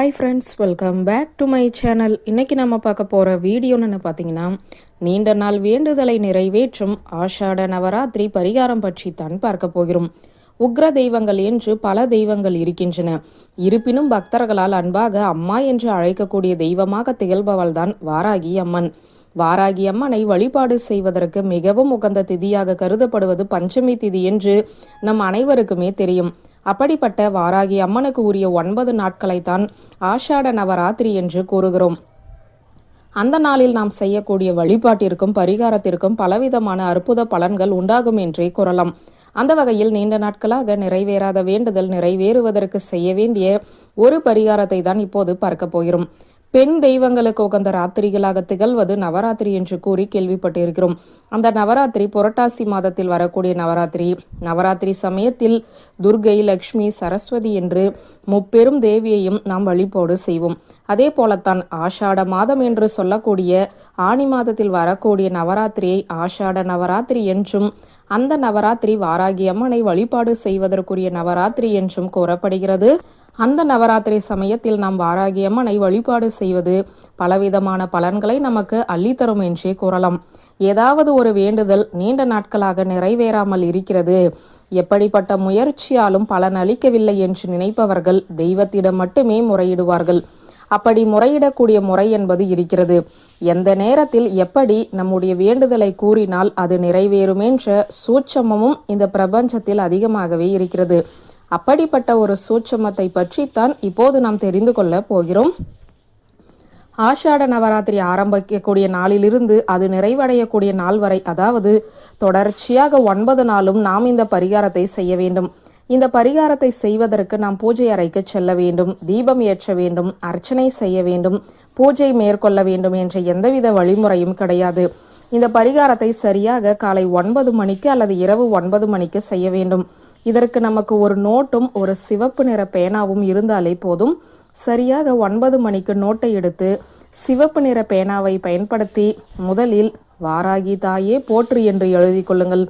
Hi friends, welcome back to my channel. இன்றைக்கி நம்ம பார்க்க போகிற வீடியோன்னு பார்த்தீங்கன்னா, நீண்ட நாள் வேண்டுதலை நிறைவேற்றும் ஆஷாட நவராத்திரி பரிகாரம் பற்றி தான் பார்க்க போகிறோம். உக்ர தெய்வங்கள் என்று பல தெய்வங்கள் இருக்கின்றன. இருப்பினும் பக்தர்களால் அன்பாக அம்மா என்று அழைக்கக்கூடிய தெய்வமாக திகழ்பவள் தான் வாராகி அம்மன். வாராகி அம்மனை வழிபாடு செய்வதற்கு மிகவும் உகந்த திதியாக கருதப்படுவது பஞ்சமி திதி என்று நம் அனைவருக்குமே தெரியும். அப்படிப்பட்ட வாராகி அம்மனுக்கு உரிய 9 நாட்களைத்தான் ஆஷாட நவராத்திரி என்று கூறுகிறோம். அந்த நாளில் நாம் செய்யக்கூடிய வழிபாட்டிற்கும் பரிகாரத்திற்கும் பலவிதமான அற்புத பலன்கள் உண்டாகும் என்றே கூறலாம். அந்த வகையில் நீண்ட நாட்களாக நிறைவேறாத வேண்டுதல் நிறைவேறுவதற்கு செய்ய வேண்டிய ஒரு பரிகாரத்தை தான் இப்போது பார்க்க போகிறோம். பெண் தெய்வங்களுக்கு உகந்த ராத்திரிகளாக திகழ்வது நவராத்திரி என்று கூறி கேள்விப்பட்டிருக்கிறோம். அந்த நவராத்திரி புரட்டாசி மாதத்தில் வரக்கூடிய நவராத்திரி. நவராத்திரி சமயத்தில் துர்கை, லக்ஷ்மி, சரஸ்வதி என்று முப்பெரும் தேவியையும் நாம் வழிபாடு செய்வோம். அதே போலத்தான் ஆஷாட மாதம் என்று சொல்லக்கூடிய ஆனி மாதத்தில் வரக்கூடிய நவராத்திரியை ஆஷாட நவராத்திரி என்றும், அந்த நவராத்திரி வாராகி அம்மனை வழிபாடு செய்வதற்குரிய நவராத்திரி என்றும் கூறப்படுகிறது. அந்த நவராத்திரி சமயத்தில் நாம் வாராகி அம்மனை வழிபாடு செய்வது பலவிதமான பலன்களை நமக்கு அள்ளித்தரும் என்றே கூறலாம். ஏதாவது ஒரு வேண்டுதல் நீண்ட நாட்களாக நிறைவேறாமல் இருக்கிறது, எப்படிப்பட்ட முயற்சியாலும் பலன் அளிக்கவில்லை என்று நினைப்பவர்கள் தெய்வத்திடம் மட்டுமே முறையிடுவார்கள். அப்படி முறையிடக்கூடிய முறை என்பது இருக்கிறது. எந்த நேரத்தில் எப்படி நம்முடைய வேண்டுதலை கூறினால் அது நிறைவேறும் என்ற சூட்சமமும் இந்த பிரபஞ்சத்தில் அதிகமாகவே இருக்கிறது. அப்படிப்பட்ட ஒரு சூட்சமத்தை பற்றித்தான் இப்போது நாம் தெரிந்து கொள்ள போகிறோம். ஆஷாட நவராத்திரி ஆரம்பிக்கக்கூடிய நாளிலிருந்து அது நிறைவடையக்கூடிய நாள் வரை, அதாவது தொடர்ச்சியாக 9 நாளும் நாம் இந்த பரிகாரத்தை செய்ய வேண்டும். இந்த பரிகாரத்தை செய்வதற்கு நாம் பூஜை அறைக்கு செல்ல வேண்டும், தீபம் ஏற்ற வேண்டும், அர்ச்சனை செய்ய வேண்டும், பூஜை மேற்கொள்ள வேண்டும் என்ற எந்தவித வழிமுறையும் கிடையாது. இந்த பரிகாரத்தை சரியாக காலை 9 மணிக்கு அல்லது இரவு 9 மணிக்கு செய்ய வேண்டும். இதற்கு நமக்கு ஒரு நோட்டும் ஒரு சிவப்பு நிற பேனாவும் இருந்தாலே போதும். சரியாக 9 மணிக்கு நோட்டை எடுத்து சிவப்பு நிற பேனாவை பயன்படுத்தி முதலில் வாராகி தாயே போற்று என்று எழுதி கொள்ளுங்கள்.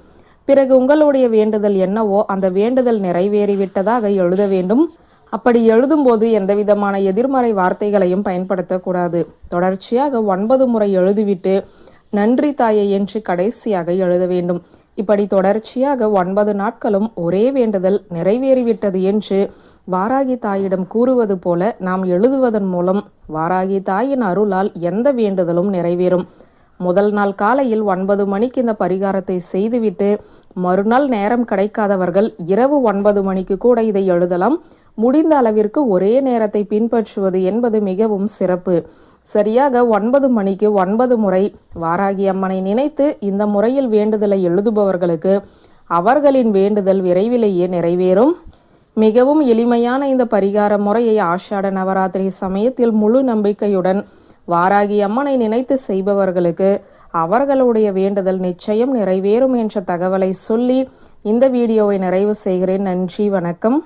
பிறகு உங்களுடைய வேண்டுதல் என்னவோ அந்த வேண்டுதல் நிறைவேறிவிட்டதாக எழுத வேண்டும். அப்படி எழுதும்போது எந்தவிதமான எதிர்மறை வார்த்தைகளையும் பயன்படுத்தக்கூடாது. தொடர்ச்சியாக 9 முறை எழுதிவிட்டு நன்றி தாயே என்று கடைசியாக எழுத வேண்டும். இப்படி தொடர்ச்சியாக 9 நாட்களும் ஒரே வேண்டுதல் நிறைவேறிவிட்டது என்று வாராகி தாயிடம் கூறுவது போல நாம் எழுதுவதன் மூலம் வாராகி தாயின் அருளால் எந்த வேண்டுதலும் நிறைவேறும். முதல் நாள் காலையில் 9 மணிக்கு இந்த பரிகாரத்தை செய்துவிட்டு மறுநாள் நேரம் கிடைக்காதவர்கள் இரவு 9 மணிக்கு கூட இதை எழுதலாம். முடிந்த அளவிற்கு ஒரே நேரத்தை பின்பற்றுவது என்பது மிகவும் சிறப்பு. சரியாக 9 மணிக்கு 9 முறை வாராகி அம்மனை நினைத்து இந்த முறையில் வேண்டுதலை எழுதுபவர்களுக்கு அவர்களின் வேண்டுதல் விரைவிலேயே நிறைவேறும். மிகவும் எளிமையான இந்த பரிகார முறையை ஆஷாட நவராத்திரி சமயத்தில் முழு நம்பிக்கையுடன் வாராகி அம்மனை நினைத்து செய்பவர்களுக்கு அவர்களுடைய வேண்டுதல் நிச்சயம் நிறைவேறும் என்ற தகவலை சொல்லி இந்த வீடியோவை நிறைவு செய்கிறேன். நன்றி, வணக்கம்.